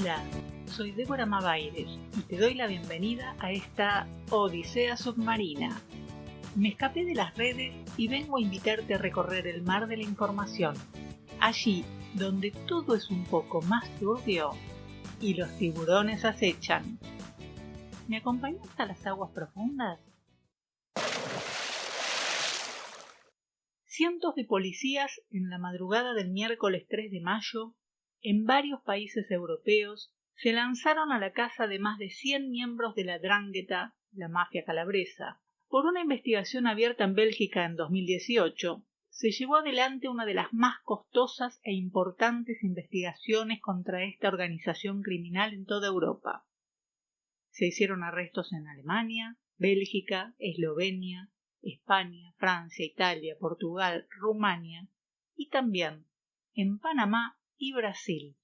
Hola, soy Débora Mavaires y te doy la bienvenida a esta Odisea Submarina. Me escapé de las redes y vengo a invitarte a recorrer el mar de la información, allí donde todo es un poco más turbio y los tiburones acechan. ¿Me acompañas a las aguas profundas? Cientos de policías en la madrugada del miércoles 3 de mayo, en varios países europeos, se lanzaron a la caza de más de 100 miembros de la 'Ndrangheta, la mafia calabresa. Por una investigación abierta en Bélgica en 2018, se llevó adelante una de las más costosas e importantes investigaciones contra esta organización criminal en toda Europa. Se hicieron arrestos en Alemania, Bélgica, Eslovenia, España, Francia, Italia, Portugal, Rumania y también en Panamá y Brasil,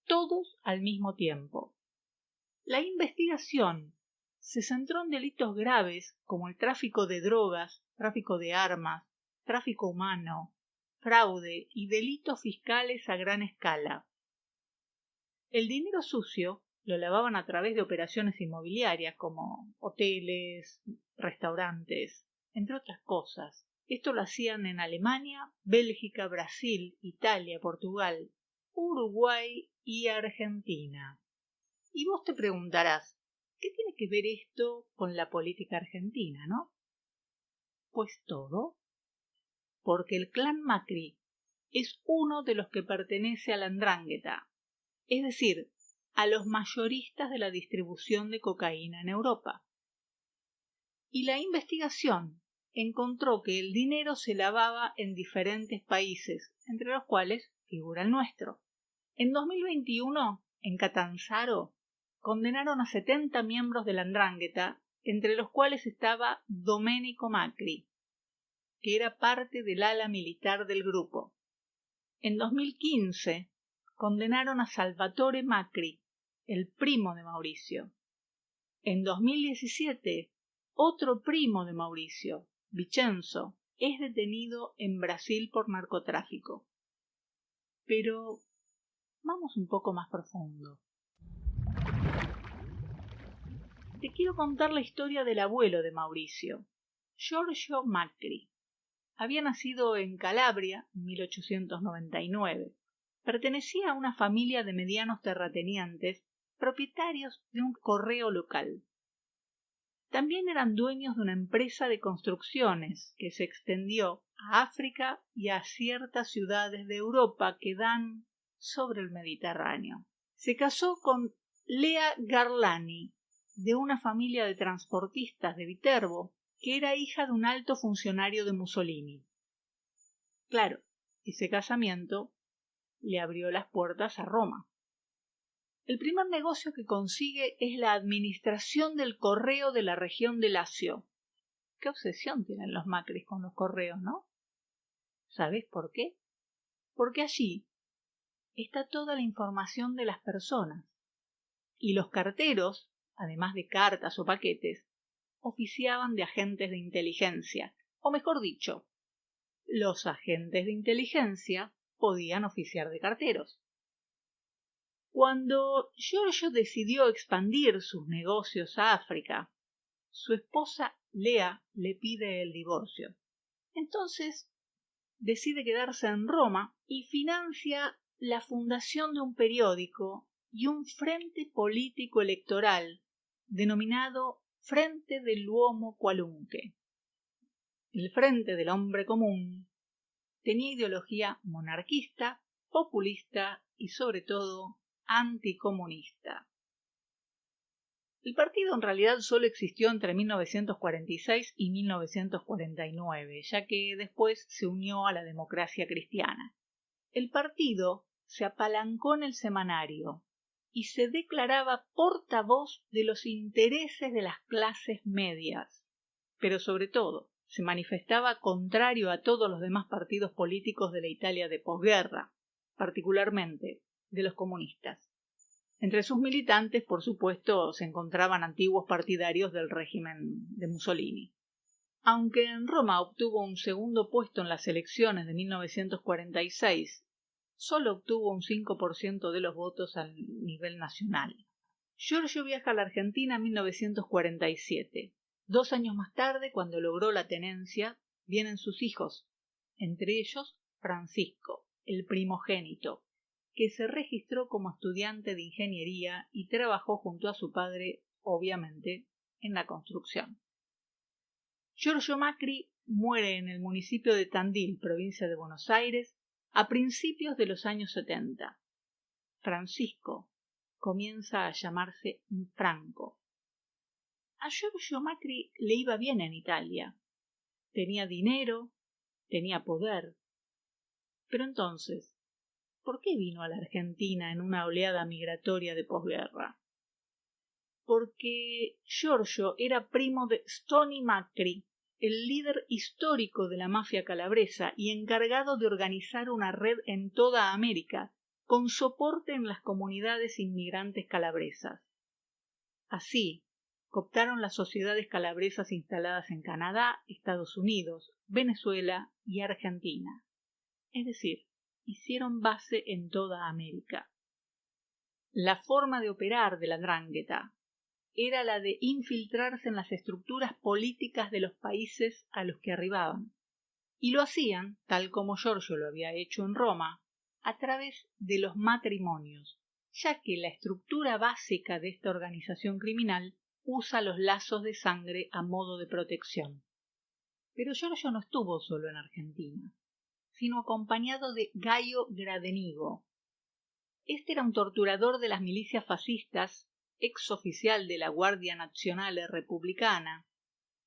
todos al mismo tiempo. La investigación se centró en delitos graves como el tráfico de drogas, tráfico de armas, tráfico humano, fraude y delitos fiscales a gran escala. El dinero sucio lo lavaban a través de operaciones inmobiliarias como hoteles, restaurantes, entre otras cosas. Esto lo hacían en Alemania, Bélgica, Brasil, Italia, Portugal, Uruguay y Argentina. Y vos te preguntarás, ¿qué tiene que ver esto con la política argentina, no? Pues todo, porque el clan Macri es uno de los que pertenece a la 'Ndrangheta, es decir, a los mayoristas de la distribución de cocaína en Europa. Y la investigación encontró que el dinero se lavaba en diferentes países, entre los cuales figura el nuestro. En 2021, en Catanzaro, condenaron a 70 miembros de la 'Ndrangheta, entre los cuales estaba Domenico Macri, que era parte del ala militar del grupo. En 2015, condenaron a Salvatore Macri, el primo de Mauricio. En 2017, otro primo de Mauricio, Vincenzo, es detenido en Brasil por narcotráfico. Pero vamos un poco más profundo. Te quiero contar la historia del abuelo de Mauricio, Giorgio Macri. Había nacido en Calabria en 1899. Pertenecía a una familia de medianos terratenientes, propietarios de un correo local. También eran dueños de una empresa de construcciones que se extendió a África y a ciertas ciudades de Europa que dan sobre el Mediterráneo. Se casó con Lea Garlani, de una familia de transportistas de Viterbo, que era hija de un alto funcionario de Mussolini. Claro, ese casamiento le abrió las puertas a Roma. El primer negocio que consigue es la administración del correo de la región de Lacio. Qué obsesión tienen los Macris con los correos, ¿no? ¿Sabés por qué? Porque allí está toda la información de las personas. Y los carteros, además de cartas o paquetes, oficiaban de agentes de inteligencia, o mejor dicho, los agentes de inteligencia podían oficiar de carteros. Cuando Giorgio decidió expandir sus negocios a África, su esposa Lea le pide el divorcio. Entonces decide quedarse en Roma y financia la fundación de un periódico y un frente político electoral denominado Frente dell'Uomo Qualunque. El Frente del Hombre Común tenía ideología monarquista, populista y sobre todo anticomunista. El partido en realidad solo existió entre 1946 y 1949, ya que después se unió a la Democracia Cristiana. El partido se apalancó en el semanario y se declaraba portavoz de los intereses de las clases medias, pero sobre todo se manifestaba contrario a todos los demás partidos políticos de la Italia de posguerra, particularmente de los comunistas. Entre sus militantes, por supuesto, se encontraban antiguos partidarios del régimen de Mussolini. Aunque en Roma obtuvo un segundo puesto en las elecciones de 1946, solo obtuvo un 5% de los votos a nivel nacional. Giorgio viaja a la Argentina en 1947. 2 años más tarde, cuando logró la tenencia, vienen sus hijos, entre ellos Francisco, el primogénito, que se registró como estudiante de ingeniería y trabajó junto a su padre, obviamente, en la construcción. Giorgio Macri muere en el municipio de Tandil, provincia de Buenos Aires, a principios de los años 70. Francisco comienza a llamarse Franco. A Giorgio Macri le iba bien en Italia. Tenía dinero, tenía poder. Pero entonces, ¿por qué vino a la Argentina en una oleada migratoria de posguerra? Porque Giorgio era primo de Stoney Macri, el líder histórico de la mafia calabresa y encargado de organizar una red en toda América, con soporte en las comunidades inmigrantes calabresas. Así, cooptaron las sociedades calabresas instaladas en Canadá, Estados Unidos, Venezuela y Argentina. Es decir, hicieron base en toda América. La forma de operar de la 'Ndrangheta era la de infiltrarse en las estructuras políticas de los países a los que arribaban, y lo hacían, tal como Giorgio lo había hecho en Roma, a través de los matrimonios, ya que la estructura básica de esta organización criminal usa los lazos de sangre a modo de protección. Pero Giorgio no estuvo solo en Argentina, sino acompañado de Gaio Gradenigo. Este era un torturador de las milicias fascistas, ex oficial de la Guardia Nazionale Republicana,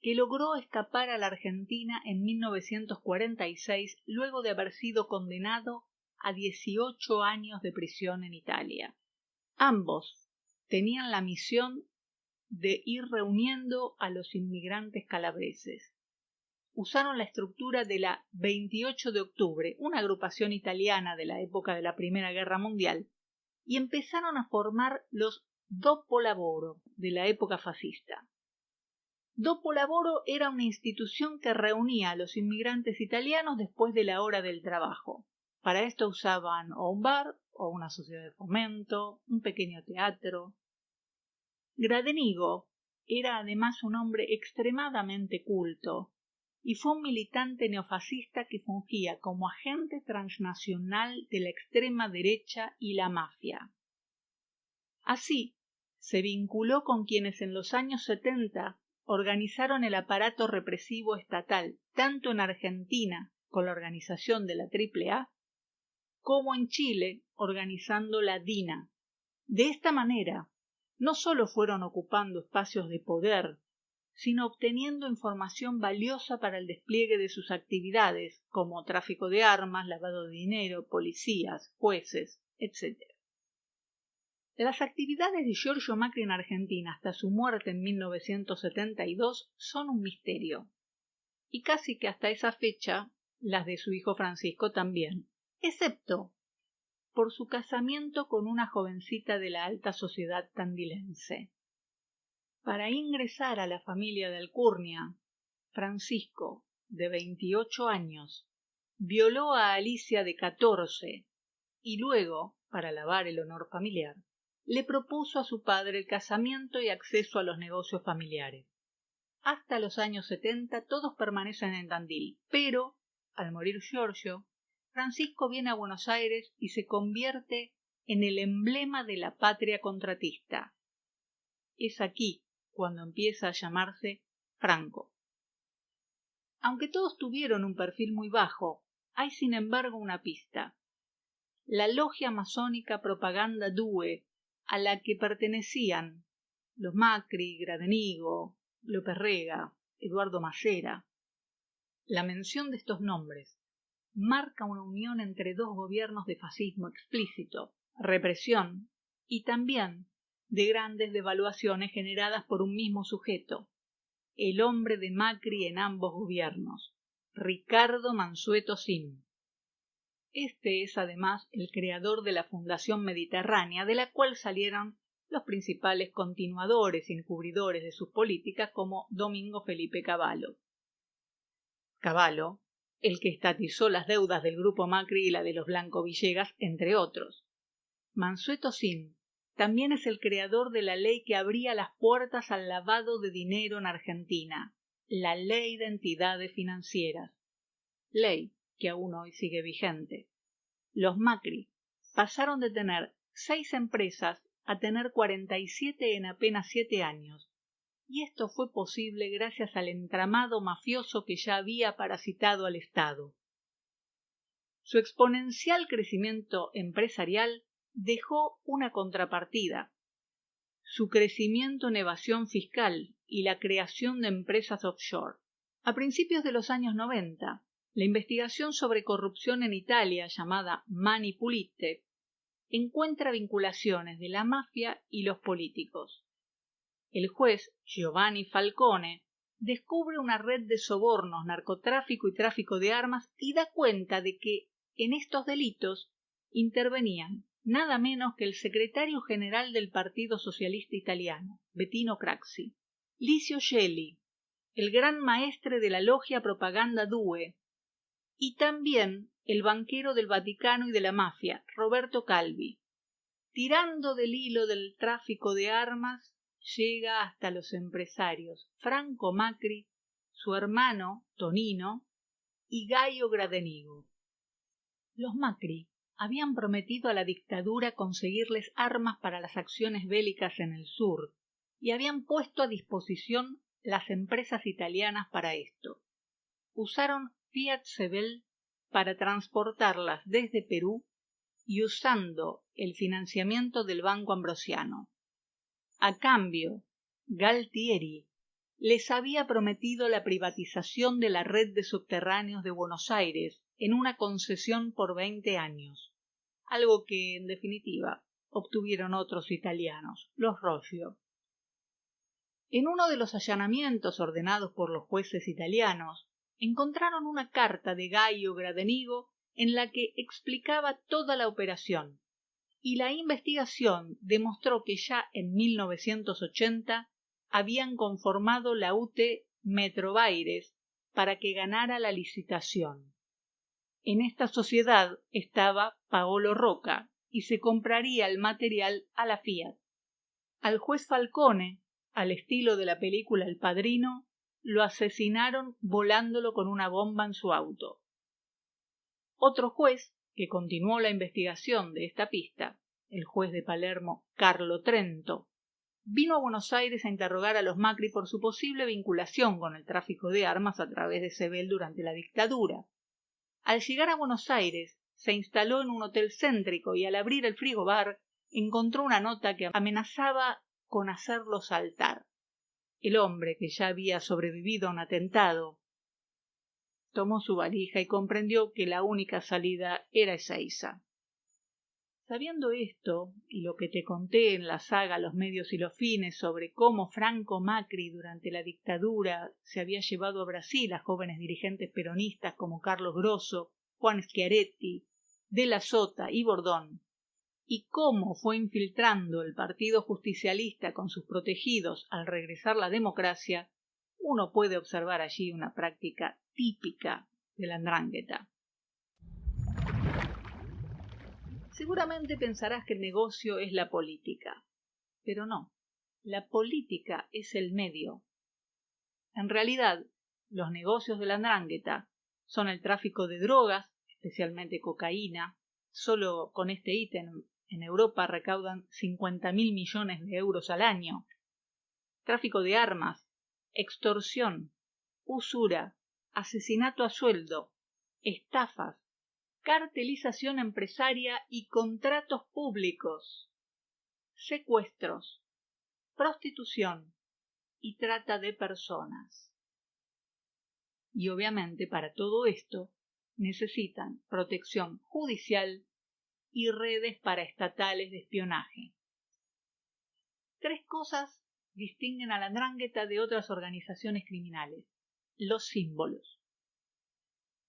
que logró escapar a la Argentina en 1946 luego de haber sido condenado a 18 años de prisión en Italia. Ambos tenían la misión de ir reuniendo a los inmigrantes calabreses. Usaron la estructura de la 28 de octubre, una agrupación italiana de la época de la Primera Guerra Mundial, y empezaron a formar los Dopo Lavoro de la época fascista. Dopo Lavoro era una institución que reunía a los inmigrantes italianos después de la hora del trabajo. Para esto usaban o un bar, o una sociedad de fomento, un pequeño teatro. Gradenigo era además un hombre extremadamente culto y fue un militante neofascista que fungía como agente transnacional de la extrema derecha y la mafia. Así, se vinculó con quienes en los años 70 organizaron el aparato represivo estatal, tanto en Argentina, con la organización de la AAA, como en Chile, organizando la DINA. De esta manera, no solo fueron ocupando espacios de poder, sino obteniendo información valiosa para el despliegue de sus actividades, como tráfico de armas, lavado de dinero, policías, jueces, etc. Las actividades de Giorgio Macri en Argentina hasta su muerte en 1972 son un misterio, y casi que hasta esa fecha las de su hijo Francisco también, excepto por su casamiento con una jovencita de la alta sociedad tandilense. Para ingresar a la familia de Alcurnia, Francisco, de 28 años, violó a Alicia de 14 y luego, para lavar el honor familiar, le propuso a su padre el casamiento y acceso a los negocios familiares. Hasta los años 70 todos permanecen en Tandil, pero, al morir Giorgio, Francisco viene a Buenos Aires y se convierte en el emblema de la patria contratista. Es aquí cuando empieza a llamarse Franco. Aunque todos tuvieron un perfil muy bajo, hay sin embargo una pista. La logia masónica Propaganda Due, a la que pertenecían los Macri, Gradenigo, López Rega, Eduardo Macera. La mención de estos nombres marca una unión entre dos gobiernos de fascismo explícito, represión y también de grandes devaluaciones generadas por un mismo sujeto, el hombre de Macri en ambos gobiernos, Ricardo Mansueto Sim. Este es además el creador de la Fundación Mediterránea, de la cual salieron los principales continuadores y encubridores de sus políticas como Domingo Felipe Cavallo. Cavallo el que estatizó las deudas del grupo Macri y la de los Blanco Villegas, entre otros. Mansueto Sin también es el creador de la ley que abría las puertas al lavado de dinero en Argentina, la Ley de Entidades Financieras, ley que aún hoy sigue vigente. Los Macri pasaron de tener 6 empresas a tener 47 en apenas 7 años, y esto fue posible gracias al entramado mafioso que ya había parasitado al Estado. Su exponencial crecimiento empresarial dejó una contrapartida: su crecimiento en evasión fiscal y la creación de empresas offshore. A principios de los años 90, la investigación sobre corrupción en Italia, llamada Mani Pulite, encuentra vinculaciones de la mafia y los políticos. El juez Giovanni Falcone descubre una red de sobornos, narcotráfico y tráfico de armas y da cuenta de que en estos delitos intervenían nada menos que el secretario general del Partido Socialista Italiano, Bettino Craxi, Licio Gelli, el gran maestre de la logia Propaganda Due, y también el banquero del Vaticano y de la mafia, Roberto Calvi. Tirando del hilo del tráfico de armas, llega hasta los empresarios Franco Macri, su hermano Tonino y Gaio Gradenigo. Los Macri habían prometido a la dictadura conseguirles armas para las acciones bélicas en el sur y habían puesto a disposición las empresas italianas para esto. Usaron Fiat Sebel para transportarlas desde Perú y usando el financiamiento del Banco Ambrosiano. A cambio, Galtieri les había prometido la privatización de la red de subterráneos de Buenos Aires en una concesión por 20 años, algo que, en definitiva, obtuvieron otros italianos, los Roggio. En uno de los allanamientos ordenados por los jueces italianos, encontraron una carta de Gaio Gradenigo en la que explicaba toda la operación, y la investigación demostró que ya en 1980 habían conformado la UT Metrovaires para que ganara la licitación. En esta sociedad estaba Paolo Rocca y se compraría el material a la Fiat. Al juez Falcone, al estilo de la película El Padrino, lo asesinaron volándolo con una bomba en su auto. Otro juez que continuó la investigación de esta pista, el juez de Palermo Carlo Trento, vino a Buenos Aires a interrogar a los Macri por su posible vinculación con el tráfico de armas a través de Sebel durante la dictadura. Al llegar a Buenos Aires, se instaló en un hotel céntrico y al abrir el frigobar encontró una nota que amenazaba con hacerlo saltar. El hombre, que ya había sobrevivido a un atentado, tomó su valija y comprendió que la única salida era Ezeiza. Sabiendo esto, y lo que te conté en la saga Los medios y los fines sobre cómo Franco Macri durante la dictadura se había llevado a Brasil a jóvenes dirigentes peronistas como Carlos Grosso, Juan Schiaretti, De la Sota y Bordón, y cómo fue infiltrando el Partido Justicialista con sus protegidos al regresar la democracia, uno puede observar allí una práctica típica de la 'ndrangheta. Seguramente pensarás que el negocio es la política, pero no, la política es el medio. En realidad, los negocios de la 'ndrangheta son el tráfico de drogas, especialmente cocaína. Solo con este ítem en Europa recaudan 50.000 millones de euros al año. Tráfico de armas, extorsión, usura, asesinato a sueldo, estafas, cartelización empresaria y contratos públicos, secuestros, prostitución y trata de personas. Y obviamente para todo esto necesitan protección judicial y redes paraestatales de espionaje. 3 cosas distinguen a la 'ndrangheta de otras organizaciones criminales: los símbolos.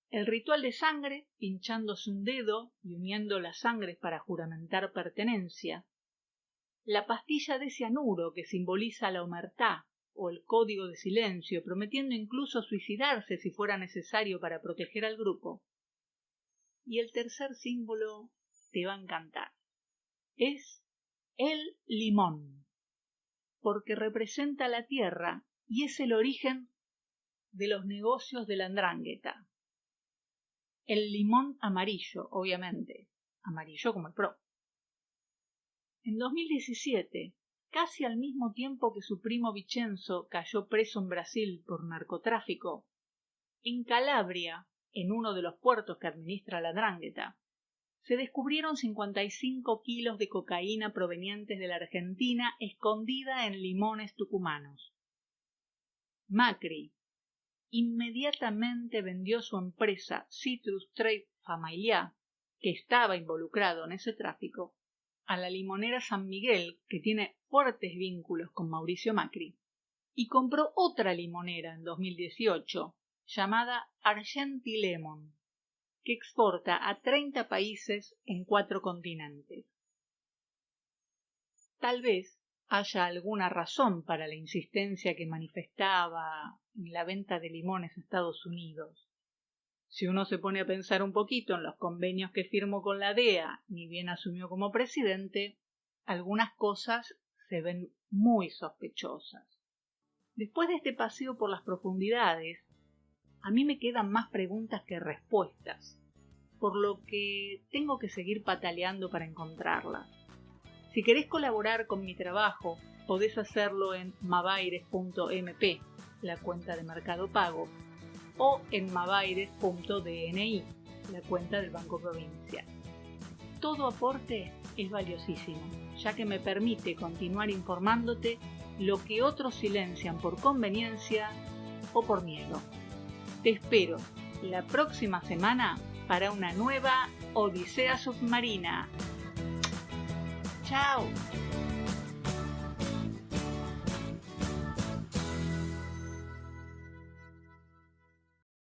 El ritual de sangre, pinchándose un dedo y uniendo las sangres para juramentar pertenencia. La pastilla de cianuro, que simboliza la omertá, o el código de silencio, prometiendo incluso suicidarse si fuera necesario para proteger al grupo. Y el tercer símbolo te va a encantar. Es el limón, porque representa la tierra y es el origen de los negocios de la Ndrangheta. El limón amarillo, obviamente, amarillo como el PRO. En 2017, casi al mismo tiempo que su primo Vicenzo cayó preso en Brasil por narcotráfico, en Calabria, en uno de los puertos que administra la Ndrangheta, se descubrieron 55 kilos de cocaína provenientes de la Argentina escondida en limones tucumanos. Macri inmediatamente vendió su empresa Citrus Trade Familiar, que estaba involucrado en ese tráfico, a la limonera San Miguel, que tiene fuertes vínculos con Mauricio Macri, y compró otra limonera en 2018, llamada Argenti Lemon, que exporta a 30 países en 4 continentes. Tal vez haya alguna razón para la insistencia que manifestaba en la venta de limones a Estados Unidos. Si uno se pone a pensar un poquito en los convenios que firmó con la DEA, ni bien asumió como presidente, algunas cosas se ven muy sospechosas. Después de este paseo por las profundidades, a mí me quedan más preguntas que respuestas, por lo que tengo que seguir pataleando para encontrarlas. Si querés colaborar con mi trabajo, podés hacerlo en mavaires.mp, la cuenta de Mercado Pago, o en mavaires.dni, la cuenta del Banco Provincial. Todo aporte es valiosísimo, ya que me permite continuar informándote lo que otros silencian por conveniencia o por miedo. Te espero la próxima semana para una nueva Odisea Submarina. ¡Chao!